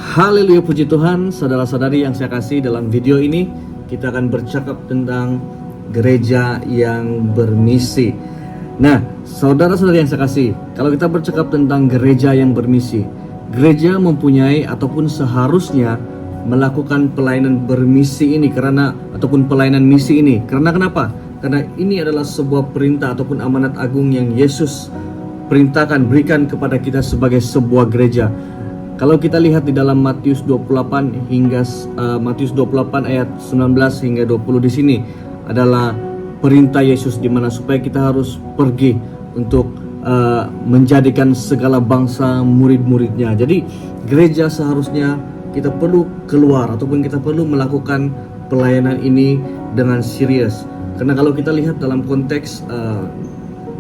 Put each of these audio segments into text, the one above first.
Haleluya, puji Tuhan. Saudara-saudari yang saya kasih, dalam video ini kita akan bercakap tentang gereja yang bermisi. Nah, saudara-saudari yang saya kasih, kalau kita bercakap tentang gereja yang bermisi, gereja mempunyai ataupun seharusnya melakukan pelayanan bermisi ini ataupun pelayanan misi ini. Karena kenapa? Karena ini adalah sebuah perintah ataupun amanat agung yang Yesus perintahkan, berikan kepada kita sebagai sebuah gereja. Kalau kita lihat di dalam Matius 28 hingga Matius 28 ayat 19 hingga 20 di sini adalah perintah Yesus di mana supaya kita harus pergi untuk menjadikan segala bangsa murid-muridnya. Jadi gereja seharusnya kita perlu keluar ataupun kita perlu melakukan pelayanan ini dengan serius. Karena kalau kita lihat dalam konteks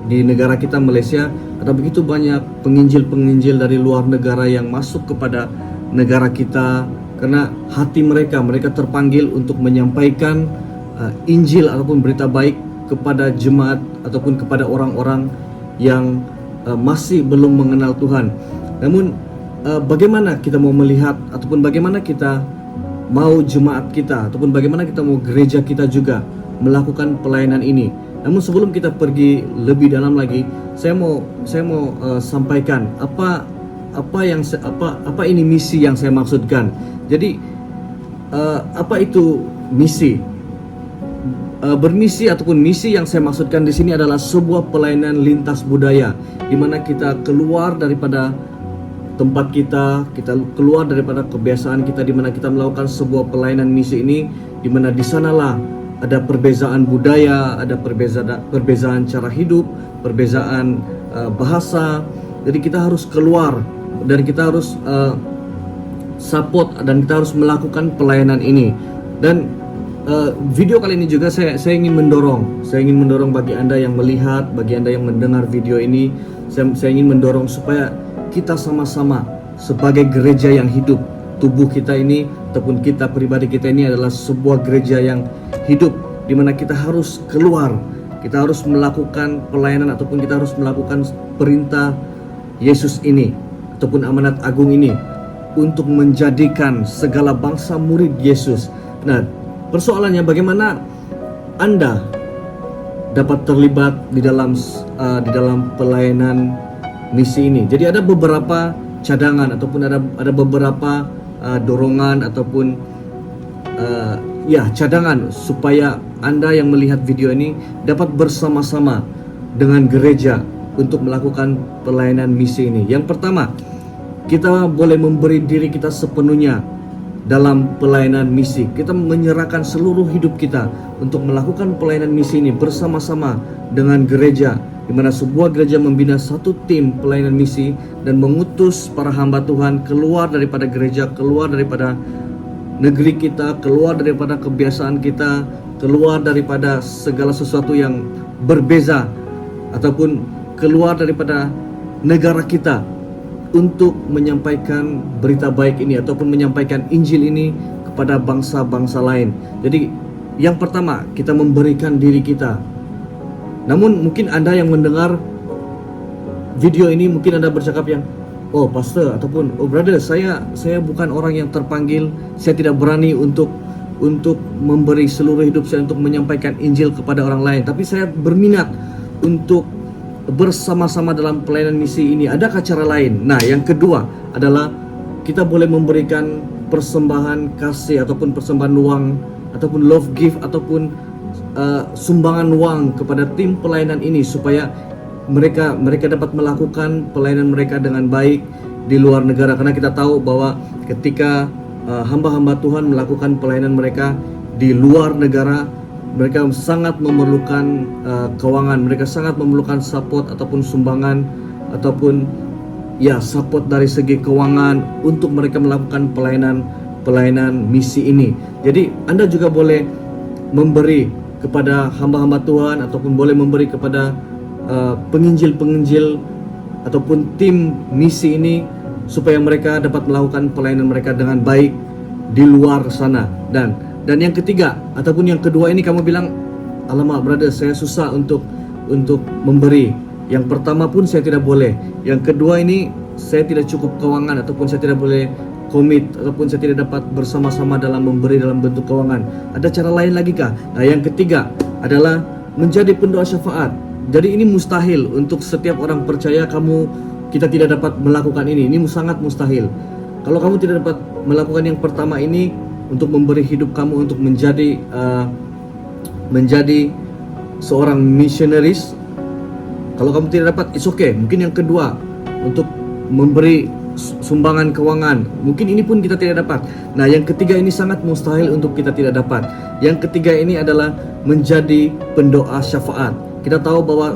di negara kita Malaysia, ada begitu banyak penginjil-penginjil dari luar negara yang masuk kepada negara kita karena hati mereka terpanggil untuk menyampaikan Injil ataupun berita baik kepada jemaat ataupun kepada orang-orang yang masih belum mengenal Tuhan. Namun bagaimana kita mau melihat ataupun bagaimana kita mau jemaat kita ataupun bagaimana kita mau gereja kita juga melakukan pelayanan ini. Namun sebelum kita pergi lebih dalam lagi, saya mau sampaikan apa ini misi yang saya maksudkan. Jadi apa itu misi? Bermisi ataupun misi yang saya maksudkan di sini adalah sebuah pelayanan lintas budaya, di mana kita keluar daripada tempat kita keluar daripada kebiasaan kita, di mana kita melakukan sebuah pelayanan misi ini, di mana di sanalah ada perbezaan budaya, ada perbezaan cara hidup, perbezaan bahasa. Jadi kita harus keluar dan kita harus support dan kita harus melakukan pelayanan ini. Dan video kali ini juga saya ingin mendorong bagi Anda yang melihat, bagi Anda yang mendengar video ini, saya ingin mendorong supaya kita sama-sama sebagai gereja yang hidup. Tubuh kita ini ataupun kita pribadi kita ini adalah sebuah gereja yang hidup, di mana kita harus keluar, kita harus melakukan pelayanan ataupun kita harus melakukan perintah Yesus ini ataupun amanat agung ini untuk menjadikan segala bangsa murid Yesus. Nah, persoalannya bagaimana Anda dapat terlibat di dalam pelayanan misi ini. Jadi ada beberapa cadangan ataupun ada beberapa dorongan ataupun cadangan supaya Anda yang melihat video ini dapat bersama-sama dengan gereja untuk melakukan pelayanan misi ini. Yang pertama, kita boleh memberi diri kita sepenuhnya dalam pelayanan misi. Kita menyerahkan seluruh hidup kita untuk melakukan pelayanan misi ini bersama-sama dengan gereja, di mana sebuah gereja membina satu tim pelayanan misi dan mengutus para hamba Tuhan keluar daripada gereja, keluar daripada negeri kita, keluar daripada kebiasaan kita, keluar daripada segala sesuatu yang berbeza ataupun keluar daripada negara kita untuk menyampaikan berita baik ini ataupun menyampaikan Injil ini kepada bangsa-bangsa lain. Jadi yang pertama, kita memberikan diri kita. Namun mungkin Anda yang mendengar video ini, mungkin Anda bercakap yang, oh pastor ataupun oh brother, saya bukan orang yang terpanggil, saya tidak berani untuk memberi seluruh hidup saya untuk menyampaikan Injil kepada orang lain, tapi saya berminat untuk bersama-sama dalam pelayanan misi ini. Adakah cara lain? Nah, yang kedua adalah kita boleh memberikan persembahan kasih ataupun persembahan uang ataupun love gift ataupun sumbangan uang kepada tim pelayanan ini supaya mereka dapat melakukan pelayanan mereka dengan baik di luar negara. Karena kita tahu bahwa ketika hamba-hamba Tuhan melakukan pelayanan mereka di luar negara, mereka sangat memerlukan keuangan, mereka sangat memerlukan support ataupun sumbangan ataupun support dari segi keuangan untuk mereka melakukan pelayanan misi ini. Jadi Anda juga boleh memberi kepada hamba-hamba Tuhan ataupun boleh memberi kepada penginjil-penginjil ataupun tim misi ini supaya mereka dapat melakukan pelayanan mereka dengan baik di luar sana. Dan yang ketiga ataupun yang kedua ini kamu bilang, alamak brother, saya susah untuk memberi. Yang pertama pun saya tidak boleh. Yang kedua ini saya tidak cukup keuangan ataupun saya tidak boleh komit ataupun saya tidak dapat bersama-sama dalam memberi dalam bentuk keuangan. Ada cara lain lagi kah? Nah, yang ketiga adalah menjadi pendoa syafaat. Jadi ini mustahil untuk setiap orang percaya kita tidak dapat melakukan ini. Ini sangat mustahil. Kalau kamu tidak dapat melakukan yang pertama ini, untuk memberi hidup kamu untuk menjadi seorang missionaries, kalau kamu tidak dapat, it's okay. Mungkin yang kedua, untuk memberi sumbangan keuangan, mungkin ini pun kita tidak dapat. Nah, yang ketiga ini sangat mustahil untuk kita tidak dapat. Yang ketiga ini adalah menjadi pendoa syafaat. Kita tahu bahwa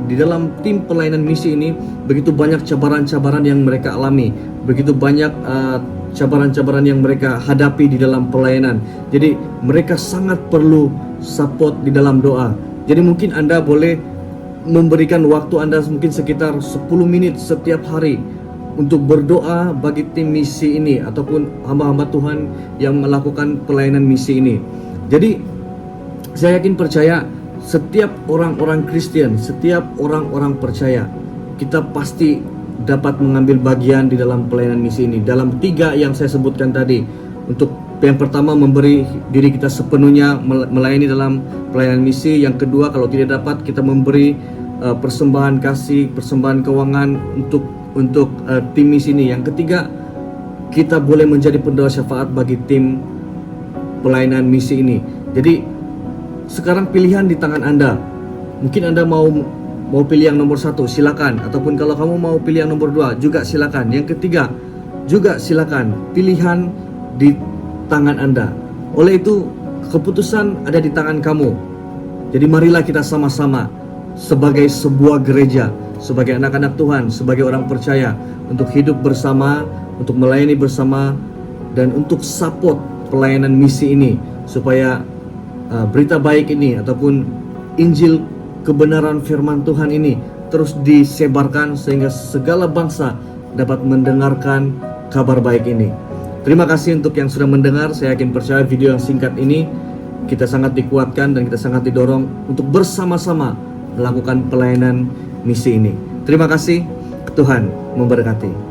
di dalam tim pelayanan misi ini begitu banyak cabaran-cabaran yang mereka alami, begitu banyak cabaran-cabaran yang mereka hadapi di dalam pelayanan. Jadi mereka sangat perlu support di dalam doa. Jadi mungkin Anda boleh memberikan waktu Anda mungkin sekitar 10 menit setiap hari untuk berdoa bagi tim misi ini ataupun hamba-hamba Tuhan yang melakukan pelayanan misi ini. Jadi saya yakin percaya setiap orang-orang Kristen, setiap orang-orang percaya, kita pasti dapat mengambil bagian di dalam pelayanan misi ini. Dalam 3 yang saya sebutkan tadi, untuk yang pertama memberi diri kita sepenuhnya melayani dalam pelayanan misi. Yang kedua, kalau tidak dapat, kita memberi persembahan kasih, persembahan keuangan untuk tim misi ini. Yang ketiga, kita boleh menjadi pendoa syafaat bagi tim pelayanan misi ini. Jadi sekarang pilihan di tangan Anda. Mungkin Anda mau pilih yang nomor 1, silakan. Ataupun kalau kamu mau pilih yang nomor 2, juga silakan. Yang ketiga, juga silakan. Pilihan di tangan Anda. Oleh itu, keputusan ada di tangan kamu. Jadi marilah kita sama-sama sebagai sebuah gereja, sebagai anak-anak Tuhan, sebagai orang percaya, untuk hidup bersama, untuk melayani bersama, dan untuk support pelayanan misi ini, supaya berita baik ini ataupun Injil kebenaran firman Tuhan ini terus disebarkan sehingga segala bangsa dapat mendengarkan kabar baik ini. Terima kasih untuk yang sudah mendengar. Saya yakin percaya video yang singkat ini kita sangat dikuatkan dan kita sangat didorong untuk bersama-sama melakukan pelayanan misi ini. Terima kasih. Tuhan memberkati.